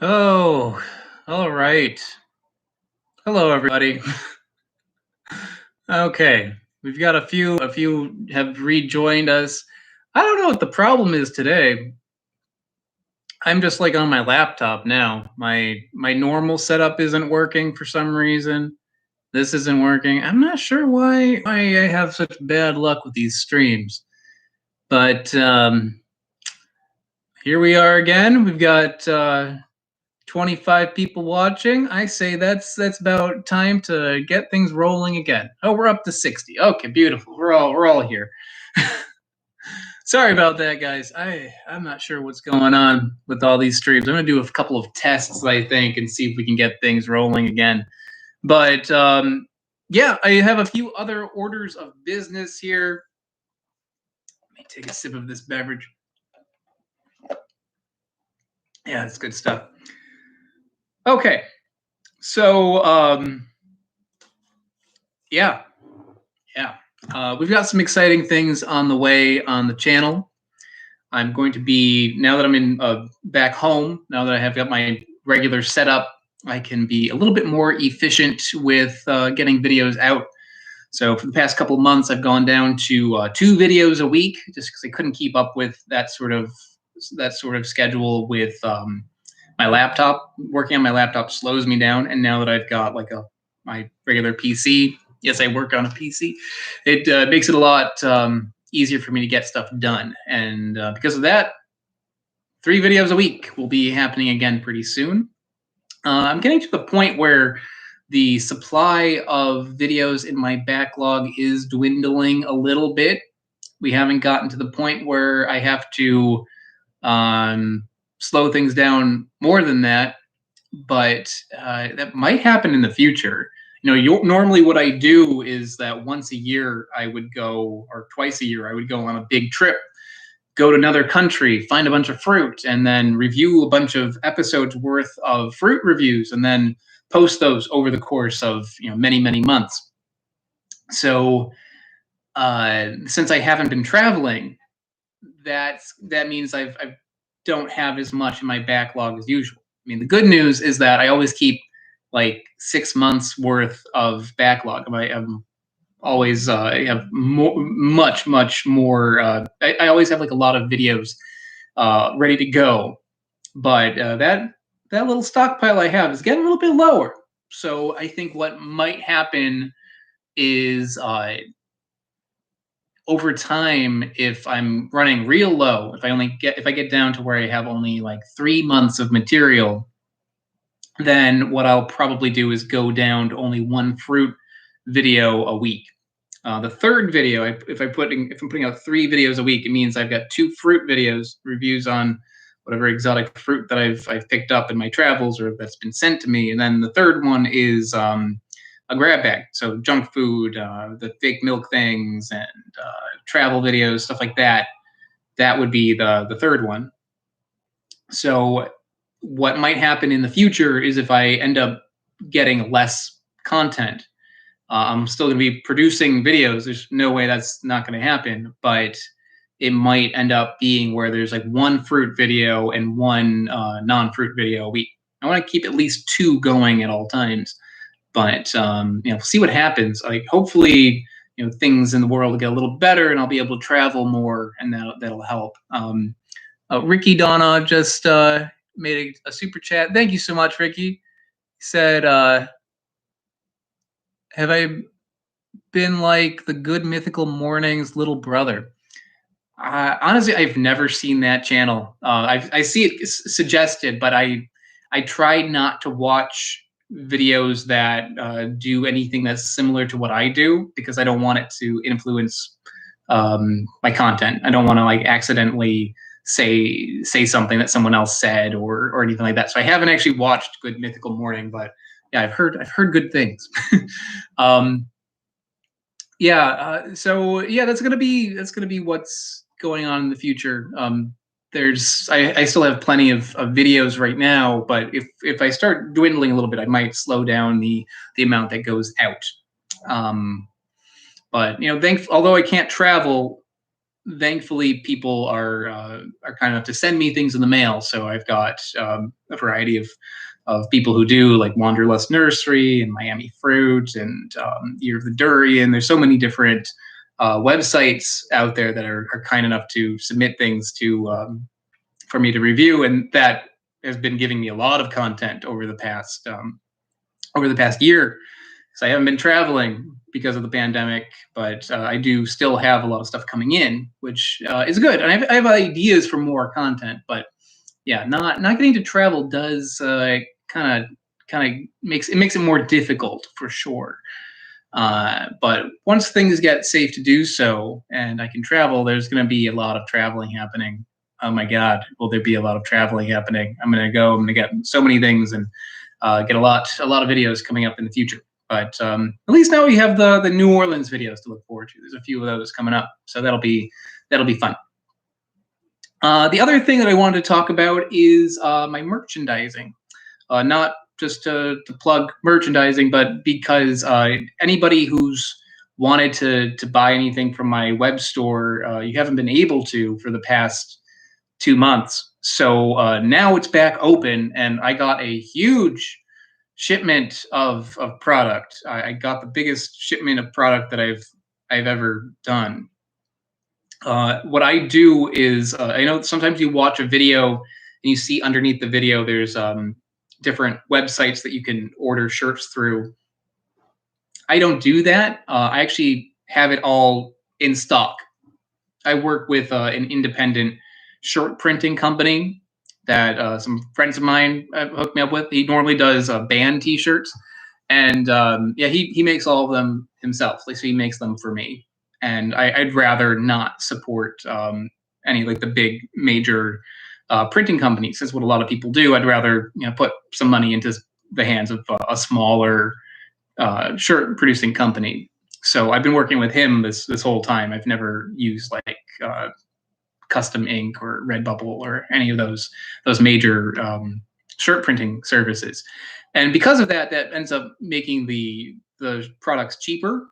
Oh, all right. Hello, everybody. Okay, we've got a few have rejoined us. I don't know what the problem is today. I'm just like on my laptop now. My normal setup isn't working for some reason. This isn't working. I'm not sure why I have such bad luck with these streams. But here we are again. We've got 25 people watching. I say that's about time to get things rolling again. Oh, we're up to 60. Okay, beautiful. We're all here. Sorry about that, guys. I'm not sure what's going on with all these streams. I'm gonna do a couple of tests, I think, and see if we can get things rolling again. But yeah, I have a few other orders of business here. Let me take a sip of this beverage. Yeah, it's good stuff. Okay, so yeah, yeah. We've got some exciting things on the way on the channel. I'm going to be, now that I'm in back home, now that I have got my regular setup, I can be a little bit more efficient with getting videos out. So for the past couple of months, I've gone down to 2 videos a week, just because I couldn't keep up with that sort of schedule with my laptop. Working on my laptop slows me down, and now that I've got like my regular PC, yes, I work on a PC, it makes it a lot easier for me to get stuff done. And because of that, 3 videos a week will be happening again pretty soon. I'm getting to the point where the supply of videos in my backlog is dwindling a little bit. We haven't gotten to the point where I have to slow things down more than that, but that might happen in the future. Normally what I do is that once a year I would go, or twice a year I would go on a big trip, go to another country, find a bunch of fruit, and then review a bunch of episodes worth of fruit reviews, and then post those over the course of many months. So since I haven't been traveling, that means I don't have as much in my backlog as usual. I mean, the good news is that I always keep like 6 months worth of backlog. I'm always I have much more. I always have like a lot of videos ready to go, but that little stockpile I have is getting a little bit lower. So I think what might happen is over time, if I'm running real low, if I get down to where I have only like 3 months of material, then what I'll probably do is go down to only 1 fruit video a week. The third video, if I'm putting out 3 videos a week, it means I've got 2 fruit videos, reviews on whatever exotic fruit that I've picked up in my travels or that's been sent to me, and then the third one is a grab bag, so junk food, the fake milk things, and travel videos, stuff like that. That would be the third one. So what might happen in the future is if I end up getting less content, I'm still going to be producing videos. There's no way that's not going to happen, but it might end up being where there's like 1 fruit video and 1 non-fruit video a week. I want to keep at least 2 going at all times, but see what happens. Like, hopefully, things in the world will get a little better, and I'll be able to travel more, and that'll help. Ricky Donna just made a super chat. Thank you so much, Ricky. He said, "Have I been like the Good Mythical Mornings little brother?" Honestly, I've never seen that channel. I see it suggested, but I tried not to watch videos that do anything that's similar to what I do, because I don't want it to influence my content. I don't want to like accidentally say something that someone else said or anything like that. So I haven't actually watched Good Mythical Morning, but yeah, I've heard good things. So yeah, that's gonna be what's going on in the future. I still have plenty of videos right now, but if I start dwindling a little bit, I might slow down the amount that goes out. But although I can't travel, thankfully people are kind enough to send me things in the mail. So I've got a variety of people who do, like Wanderlust Nursery and Miami Fruit and Year of the Durian. There's so many different websites out there that are kind enough to submit things to for me to review, and that has been giving me a lot of content over the past year. So I haven't been traveling because of the pandemic, but I do still have a lot of stuff coming in, which is good. And I have ideas for more content, but yeah, not getting to travel does kind of makes it more difficult for sure. But once things get safe to do so and I can travel, there's going to be a lot of traveling happening. Oh my God, will there be a lot of traveling happening? I'm going to get so many things and get a lot of videos coming up in the future. But at least now we have the New Orleans videos to look forward to. There's a few of those coming up, so that'll be fun. The other thing that I wanted to talk about is my merchandising. Not just to plug merchandising, but because anybody who's wanted to buy anything from my web store, you haven't been able to for the past 2 months. So now it's back open, and I got a huge shipment of product. I got the biggest shipment of product that I've ever done. What I do is I know sometimes you watch a video and you see underneath the video there's different websites that you can order shirts through. I don't do that. I actually have it all in stock. I work with an independent shirt printing company that some friends of mine hooked me up with. He normally does band T-shirts, and yeah, he makes all of them himself. So he makes them for me, and I'd rather not support any like the big major printing companies. That's what a lot of people do. I'd rather put some money into the hands of a smaller shirt producing company. So I've been working with him this whole time. I've never used like Custom Ink or Redbubble or any of those major shirt printing services. And because of that, that ends up making the products cheaper,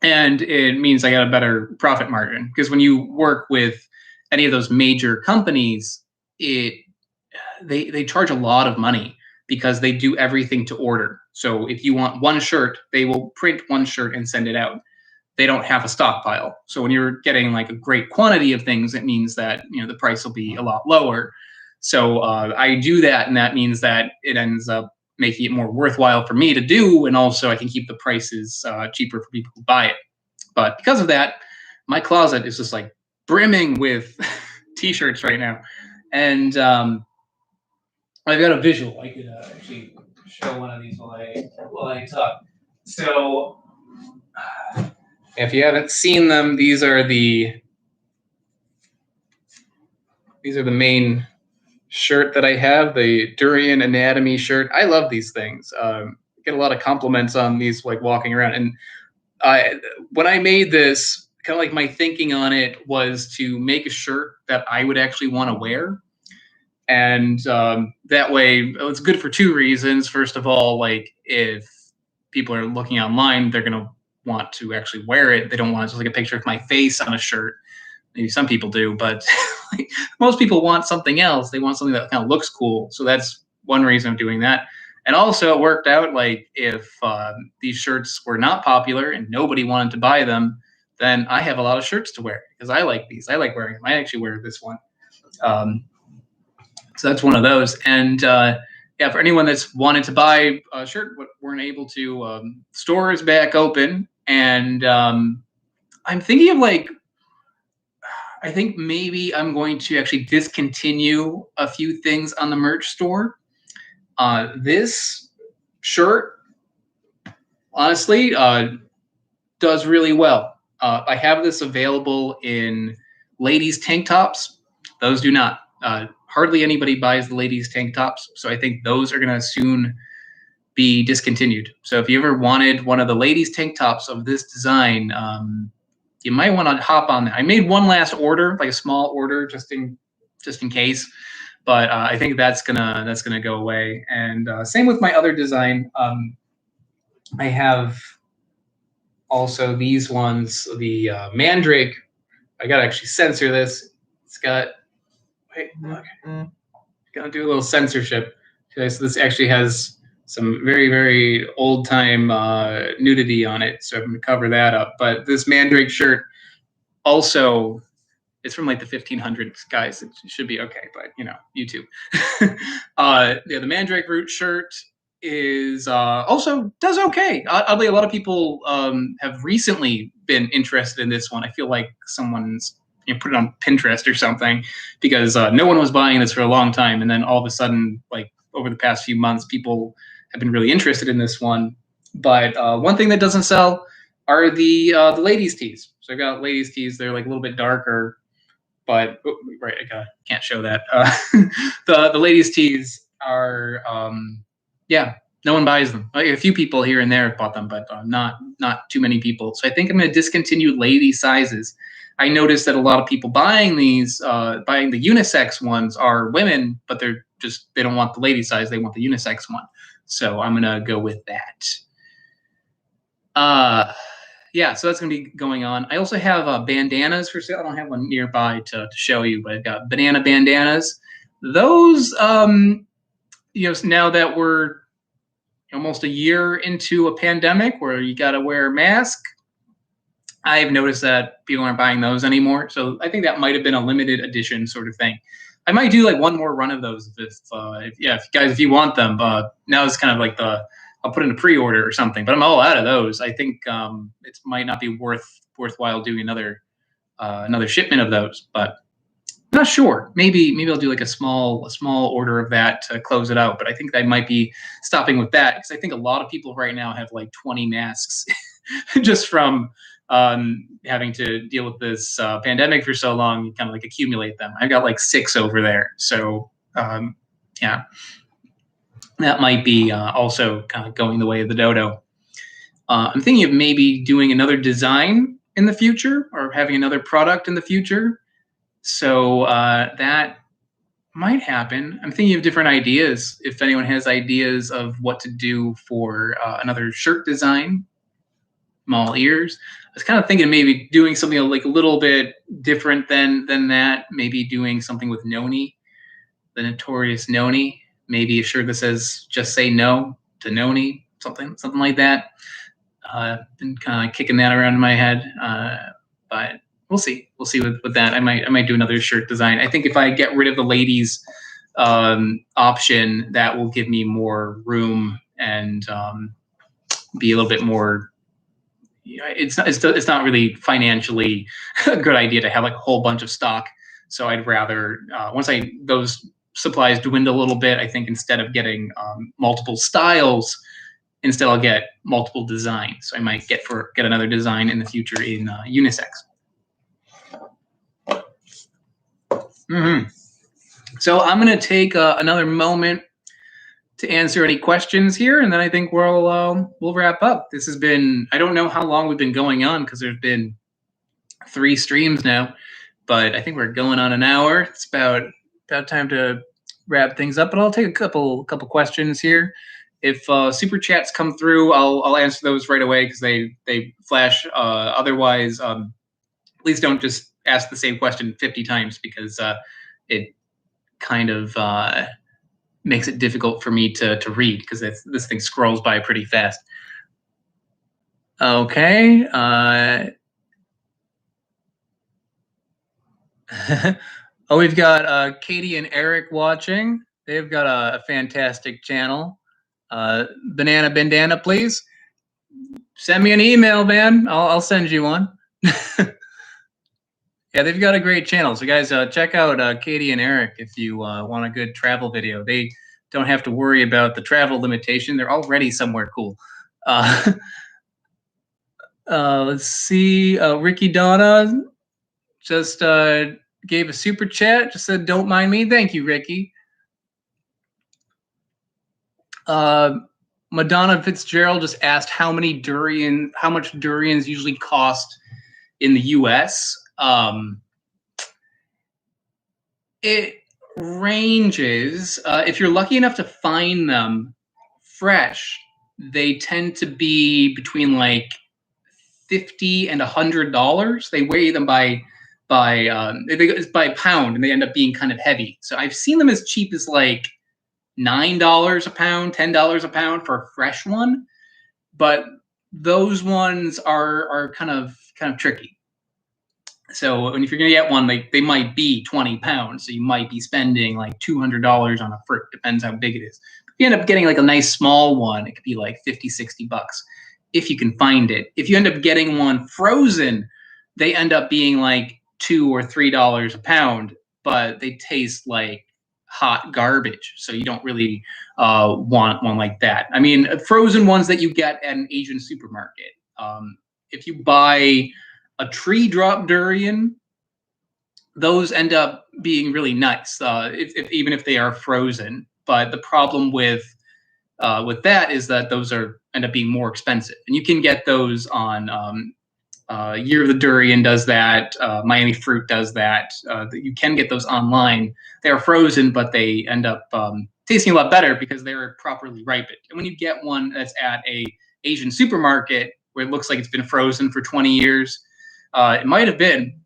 and it means I got a better profit margin. Because when you work with any of those major companies, they charge a lot of money because they do everything to order. So if you want one shirt, they will print one shirt and send it out. They don't have a stockpile. So when you're getting like a great quantity of things, it means that the price will be a lot lower. So I do that, and that means that it ends up making it more worthwhile for me to do, and also I can keep the prices cheaper for people who buy it. But because of that, my closet is just like brimming with T-shirts right now, and I've got a visual. I could actually show one of these while I talk. So if you haven't seen them, these are the main shirt that I have, the Durian anatomy shirt. I love these things. Get a lot of compliments on these like walking around. And when I made this, kind of like my thinking on it was to make a shirt that I would actually want to wear. And that way, it's good for two reasons. First of all, like if people are looking online, they're going to want to actually wear it. They don't want just like a picture of my face on a shirt. Maybe some people do, but like, most people want something else. They want something that kind of looks cool. So that's one reason I'm doing that. And also it worked out like if these shirts were not popular and nobody wanted to buy them, then I have a lot of shirts to wear because I like these. I like wearing them. I actually wear this one. So that's one of those. And yeah, for anyone that's wanted to buy a shirt but weren't able to, store is back open. And I'm thinking of like, I think maybe I'm going to actually discontinue a few things on the merch store. This shirt, honestly, does really well. I have this available in ladies' tank tops. Those do not. Hardly anybody buys the ladies' tank tops, so I think those are going to soon be discontinued. So if you ever wanted one of the ladies' tank tops of this design, you might want to hop on that. I made one last order, like a small order, just in case. But I think that's gonna go away. And same with my other design. I have also these ones, the Mandrake I gotta actually censor this. It's got, wait, look, gotta do a little censorship. Okay, so this actually has some very, very old time nudity on it, so I'm gonna cover that up. But this Mandrake shirt also, it's from like the 1500s, guys. It should be okay, but YouTube. Yeah, the Mandrake root shirt is also does okay. Oddly, a lot of people have recently been interested in this one. I feel like someone's put it on Pinterest or something because no one was buying this for a long time, and then all of a sudden, like over the past few months, people have been really interested in this one. But one thing that doesn't sell are the ladies' tees. So I've got ladies' tees. They're like a little bit darker, but right, I can't show that. The ladies' tees are, yeah, no one buys them. Like, a few people here and there have bought them, but not too many people. So I think I'm going to discontinue lady sizes. I noticed that a lot of people buying these, buying the unisex ones, are women, but they don't want the lady size. They want the unisex one. So I'm gonna go with that. Yeah, so that's going to be going on. I also have bandanas for sale. I don't have one nearby to show you, but I've got banana bandanas. Those, now that we're almost a year into a pandemic where you got to wear a mask, I've noticed that people aren't buying those anymore. So I think that might have been a limited edition sort of thing. I might do like one more run of those if you want them. Now it's kind of like I'll put in a pre-order or something, but I'm all out of those. I think it might not be worthwhile doing another shipment of those, but I'm not sure. Maybe I'll do like a small order of that to close it out. But I think I might be stopping with that because I think a lot of people right now have like 20 masks just from having to deal with this pandemic for so long. You kind of like accumulate them. I've got like 6 over there, so yeah. That might be also kind of going the way of the dodo. I'm thinking of maybe doing another design in the future or having another product in the future. So that might happen. I'm thinking of different ideas. If anyone has ideas of what to do for another shirt design, I'm all ears. I was kind of thinking maybe doing something like a little bit different than that. Maybe doing something with Noni, the notorious Noni. Maybe a shirt that says "Just Say No to Noni," something like that. Been kind of kicking that around in my head, but we'll see. We'll see with that. I might do another shirt design. I think if I get rid of the ladies option, that will give me more room and be a little bit more. It's not really financially a good idea to have like a whole bunch of stock. So I'd rather once those supplies dwindle a little bit, I think instead of getting multiple styles, instead I'll get multiple designs. So I might get another design in the future in unisex. So I'm going to take another moment to answer any questions here, and then I think we'll wrap up. This has been, I don't know how long we've been going on because there's been 3 streams now, but I think we're going on an hour. It's about time to wrap things up, but I'll take a couple questions here. If super chats come through, I'll answer those right away because they flash. Otherwise, please don't just ask the same question 50 times because it kind of makes it difficult for me to read because this thing scrolls by pretty fast. Okay. Oh, we've got Katie and Eric watching. They've got a fantastic channel. Banana Bandana, please send me an email, man. I'll send you one. Yeah, they've got a great channel. So guys, check out Katie and Eric if you want a good travel video. They don't have to worry about the travel limitation. They're already somewhere cool. Let's see. Ricky Donna just gave a super chat. Just said, "Don't mind me." Thank you, Ricky. Madonna Fitzgerald just asked how much durians usually cost in the U.S. It ranges. If you're lucky enough to find them fresh, they tend to be between like $50 and $100. They weigh them by by pound, and they end up being kind of heavy. So I've seen them as cheap as like $9 a pound, $10 a pound for a fresh one, but those ones are kind of tricky. So if you're gonna get one, they might be 20 pounds, so you might be spending like $200 on a fruit. Depends how big it is. If you end up getting like a nice small one, it could be like 50, 60 bucks if you can find it. If you end up getting one frozen, they end up being like $2 or $3 a pound, but they taste like hot garbage. So you don't really want one like that. I mean, frozen ones that you get at an Asian supermarket. If you buy a tree drop durian, those end up being really nice, even if they are frozen. But the problem with that is that those end up being more expensive, and you can get those on Year of the Durian does that. Miami Fruit does that. You can get those online. They are frozen, but they end up tasting a lot better because they're properly ripened. And when you get one that's at a Asian supermarket where it looks like it's been frozen for 20 years, it might have been,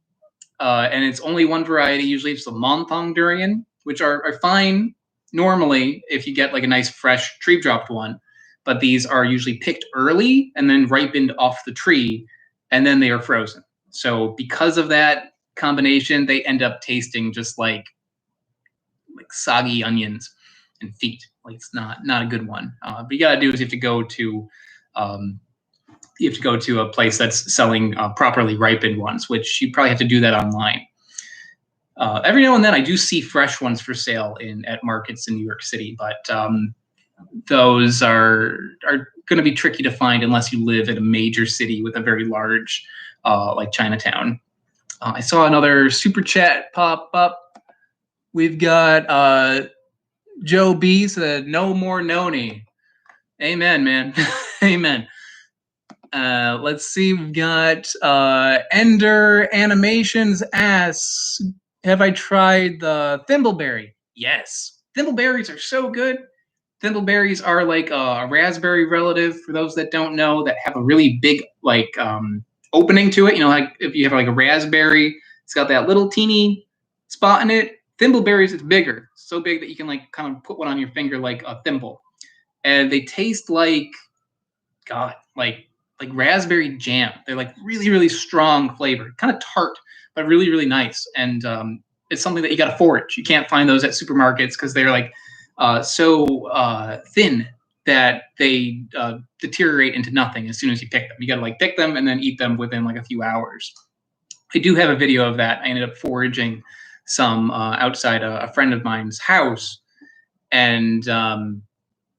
and it's only one variety. Usually it's the Monthong durian, which are fine normally if you get like a nice fresh tree dropped one. But these are usually picked early and then ripened off the tree, and then they are frozen. So because of that combination, they end up tasting just like soggy onions and feet. Like it's not a good one. But you gotta do is you have to go to a place that's selling properly ripened ones, which you probably have to do that online. Every now and then I do see fresh ones for sale at markets in New York City, but those are going to be tricky to find unless you live in a major city with a very large, like Chinatown. I saw another super chat pop up. We've got Joe B said, "No more noni." Amen, man. Amen. Let's see. We've got Ender Animations asks, "Have I tried the thimbleberry?" Yes, thimbleberries are so good. Thimbleberries are like a raspberry relative, for those that don't know, that have a really big like opening to it. You know, like if you have like a raspberry, it's got that little teeny spot in it. Thimbleberries, it's bigger, so big that you can like kind of put one on your finger like a thimble, and they taste like like raspberry jam. They're like really, really strong flavor, kind of tart, but really, really nice. And it's something that you got to forage. You can't find those at supermarkets because they're like so thin that they deteriorate into nothing as soon as you pick them. You got to like pick them and then eat them within like a few hours. I do have a video of that. I ended up foraging some outside a friend of mine's house, and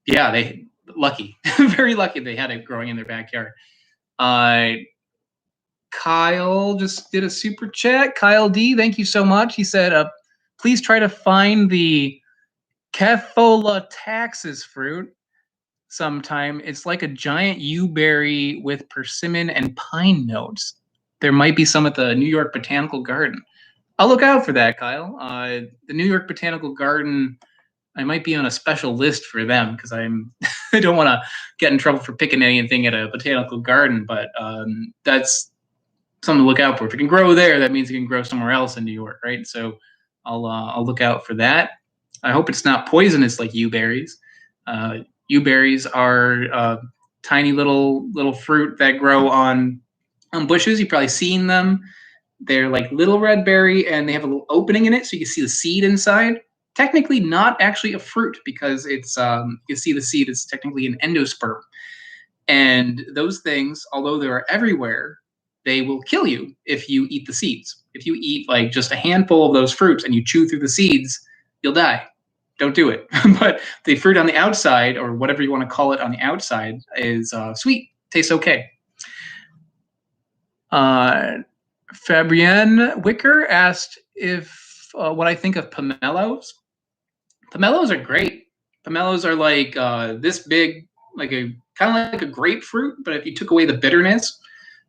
yeah, they lucky, very lucky they had it growing in their backyard. Kyle just did a super chat. Kyle D, thank you so much. He said, please try to find the Catholataxis fruit sometime. It's like a giant yew-berry with persimmon and pine notes. There might be some at the New York Botanical Garden. I'll look out for that, Kyle. The New York Botanical Garden, I might be on a special list for them because I don't want to get in trouble for picking anything at a botanical garden, but that's something to look out for. If it can grow there, that means it can grow somewhere else in New York, right? So I'll look out for that. I hope it's not poisonous like yew-berries. Yew-berries are tiny little fruit that grow on bushes. You've probably seen them. They're like little red berry, and they have a little opening in it so you can see the seed inside. Technically not actually a fruit because it's you can see the seed is technically an endosperm. And those things, although they are everywhere, they will kill you if you eat the seeds. If you eat like just a handful of those fruits and you chew through the seeds, you'll die. Don't do it. But the fruit on the outside, or whatever you want to call it on the outside, is sweet. Tastes okay. Fabienne Wicker asked if what I think of pomelos. Pomelos are great. Pomelos are like this big, like a kind of like a grapefruit, but if you took away the bitterness,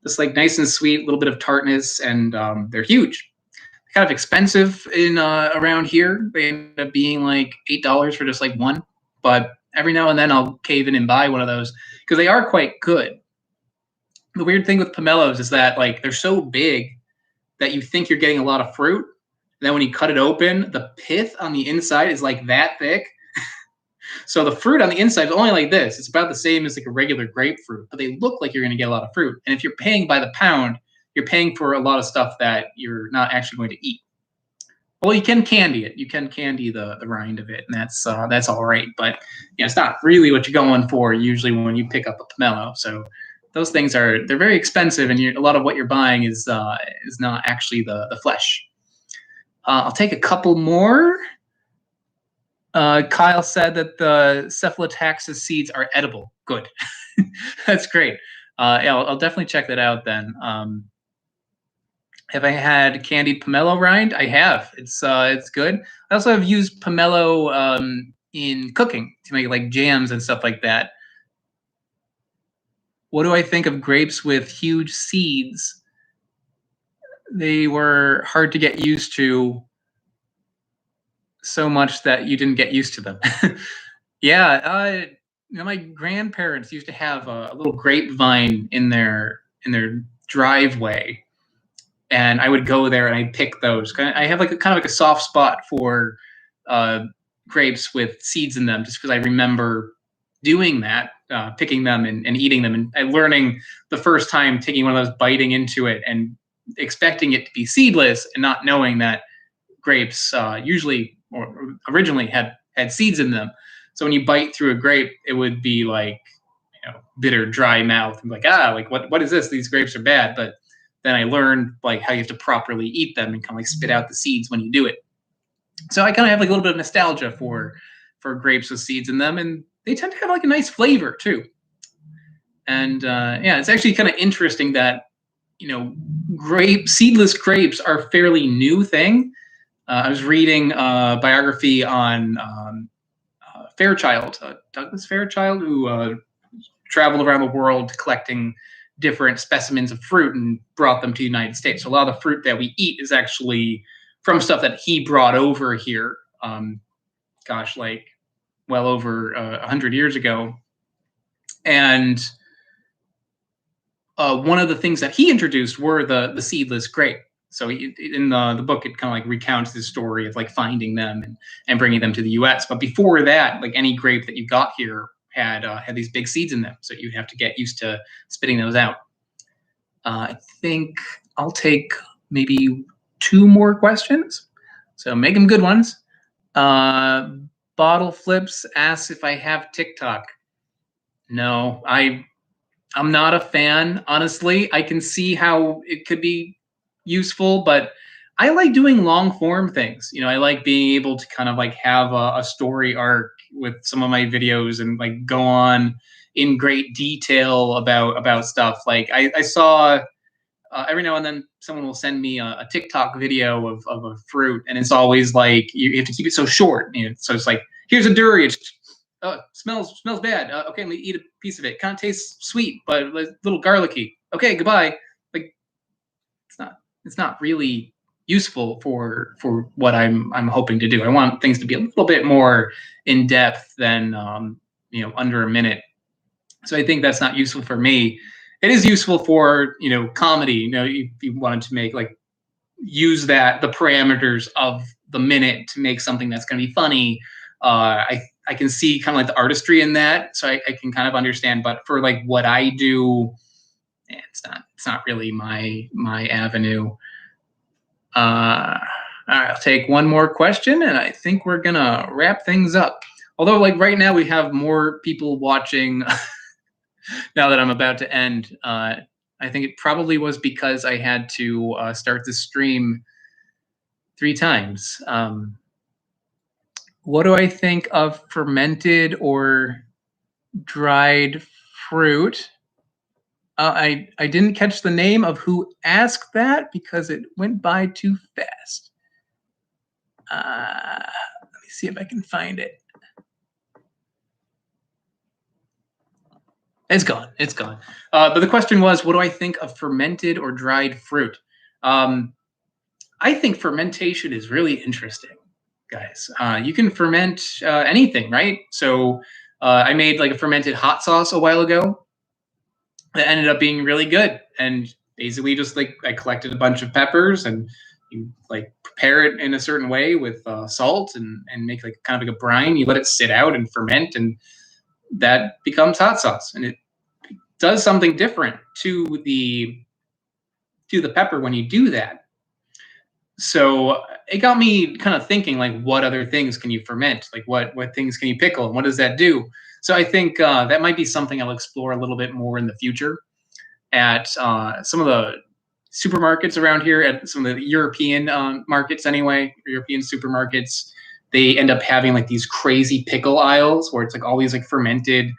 just like nice and sweet, a little bit of tartness, and they're huge. Kind of expensive in around here. They end up being like $8 for just like one, but every now and then I'll cave in and buy one of those because they are quite good. The weird thing with pomelos is that like they're so big that you think you're getting a lot of fruit. And then when you cut it open, the pith on the inside is like that thick. So the fruit on the inside is only like this. It's about the same as like a regular grapefruit, but they look like you're going to get a lot of fruit. And if you're paying by the pound, you're paying for a lot of stuff that you're not actually going to eat. Well, you can candy it. You can candy the rind of it, and that's all right. But it's not really what you're going for usually when you pick up a pomelo. So those things they're very expensive, and a lot of what you're buying is not actually the flesh. I'll take a couple more. Kyle said that the Cephalotaxis seeds are edible. Good, that's great. Yeah, I'll definitely check that out then. Have I had candied pomelo rind? I have. It's good. I also have used pomelo in cooking to make like jams and stuff like that. What do I think of grapes with huge seeds? They were hard to get used to, so much that you didn't get used to them. Yeah, my grandparents used to have a little grapevine in their driveway. And I would go there and I'd pick those. I have kind of like a soft spot for grapes with seeds in them, just because I remember doing that, picking them and eating them, and learning the first time taking one of those, biting into it and expecting it to be seedless, and not knowing that grapes usually or originally had seeds in them. So when you bite through a grape, it would be like bitter, dry mouth, and like what is this? These grapes are bad. But then I learned like how you have to properly eat them and kind of like spit out the seeds when you do it. So I kind of have like a little bit of nostalgia for grapes with seeds in them, and they tend to have like a nice flavor too. And yeah, it's actually kind of interesting that seedless grapes are a fairly new thing. I was reading a biography on Fairchild, Douglas Fairchild, who traveled around the world collecting different specimens of fruit and brought them to the United States. So a lot of the fruit that we eat is actually from stuff that he brought over here. Like well over 100 years ago. And one of the things that he introduced were the seedless grape. So in the book, it kind of like recounts the story of like finding them and bringing them to the U.S. But before that, like any grape that you got here had these big seeds in them. So you'd have to get used to spitting those out. I think I'll take maybe 2 more questions. So make them good ones. Bottle Flips asks if I have TikTok. No, I'm not a fan, honestly. I can see how it could be useful, but I like doing long form things. I like being able to kind of like have a story arc with some of my videos and like go on in great detail about stuff. Like I saw every now and then someone will send me a TikTok video of a fruit, and it's always like you have to keep it so short. So it's like, here's a durian. Smells bad. Okay, let me eat a piece of it. Kind of tastes sweet, but a little garlicky. Okay, goodbye. Like it's not really useful for what I'm hoping to do. I want things to be a little bit more in depth than under a minute. So I think that's not useful for me. It is useful for comedy. If you wanted to make like use the parameters of the minute to make something that's going to be funny. I can see kind of like the artistry in that, so I can kind of understand. But for like what I do, it's not really my avenue. All right, I'll take one more question, and I think we're gonna wrap things up. Although, like right now, we have more people watching. Now that I'm about to end, I think it probably was because I had to start the stream 3 times. What do I think of fermented or dried fruit? I didn't catch the name of who asked that because it went by too fast. Let me see if I can find it. It's gone. It's gone. But the question was, what do I think of fermented or dried fruit? I think fermentation is really interesting, guys. You can ferment anything, right? So I made like a fermented hot sauce a while ago that ended up being really good. And basically just like I collected a bunch of peppers and you like prepare it in a certain way with salt and make like kind of like a brine. You let it sit out and ferment, and that becomes hot sauce. And it does something different to the pepper when you do that. So it got me kind of thinking, like, what other things can you ferment? Like, what things can you pickle, and what does that do? So I think that might be something I'll explore a little bit more in the future at some of the supermarkets around here, at some of the European markets anyway, European supermarkets. They end up having like these crazy pickle aisles where it's like all these like fermented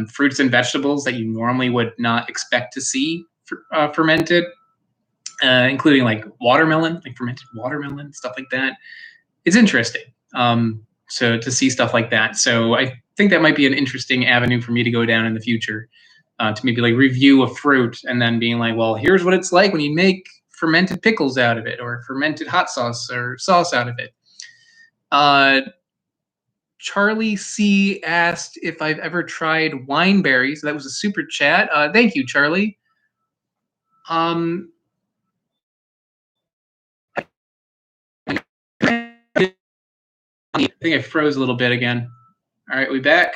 fruits and vegetables that you normally would not expect to see fermented, including like watermelon, like fermented watermelon, stuff like that. It's interesting to see stuff like that. So I think that might be an interesting avenue for me to go down in the future, to maybe like review a fruit and then being like, well, here's what it's like when you make fermented pickles out of it, or fermented hot sauce or sauce out of it. Charlie C asked if I've ever tried wine berries. That was a super chat. Thank you, Charlie. I think I froze a little bit again. All right, we back?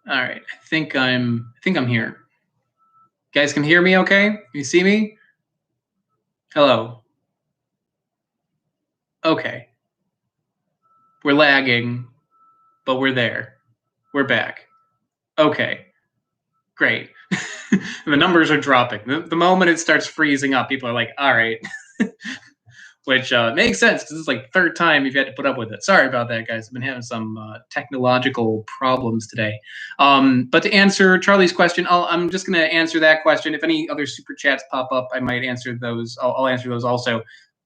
All right, I think I'm here. You guys can hear me okay? Can you see me? Hello. Okay. We're lagging, but we're there. We're back. Okay. Great. The numbers are dropping. The moment it starts freezing up, people are like, all right. Which makes sense because it's like third time you've had to put up with it. Sorry about that, guys. I've been having some technological problems today. But to answer Charlie's question, I'm just going to answer that question. If any other super chats pop up, I might answer those. I'll answer those also.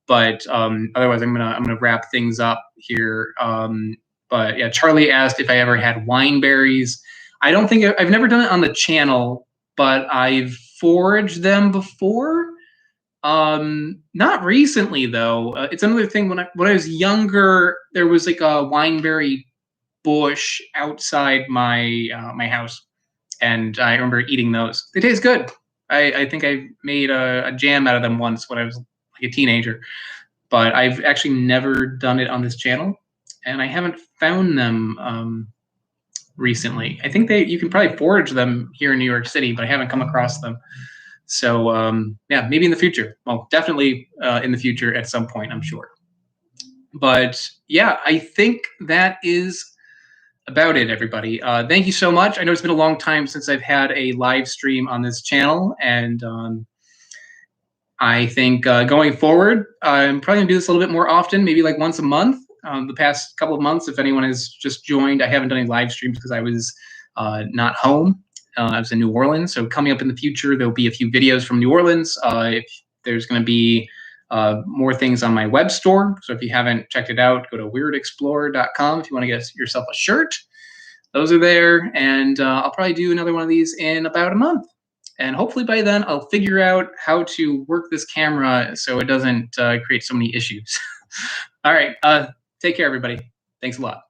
But otherwise, I'm gonna wrap things up here. But yeah, Charlie asked if I ever had wine berries. I don't think I've never done it on the channel, but I've foraged them before. Not recently though. It's another thing. When I was younger, there was like a wineberry bush outside my my house, and I remember eating those. They taste good. I think I made a jam out of them once when I was like a teenager, but I've actually never done it on this channel, and I haven't found them recently. I think you can probably forage them here in New York City, but I haven't come across them. So yeah, maybe in the future. Well, definitely in the future at some point, I'm sure. But yeah, I think that is about it, everybody. Thank you so much. I know it's been a long time since I've had a live stream on this channel, and I think going forward, I'm probably gonna do this a little bit more often, maybe like once a month. The past couple of months, if anyone has just joined, I haven't done any live streams because I was not home. I was in New Orleans. So coming up in the future, there'll be a few videos from New Orleans. If there's going to be more things on my web store. So if you haven't checked it out, go to weirdexplorer.com if you want to get yourself a shirt. Those are there. And I'll probably do another one of these in about a month. And hopefully by then, I'll figure out how to work this camera so it doesn't create so many issues. All right. Take care, everybody. Thanks a lot.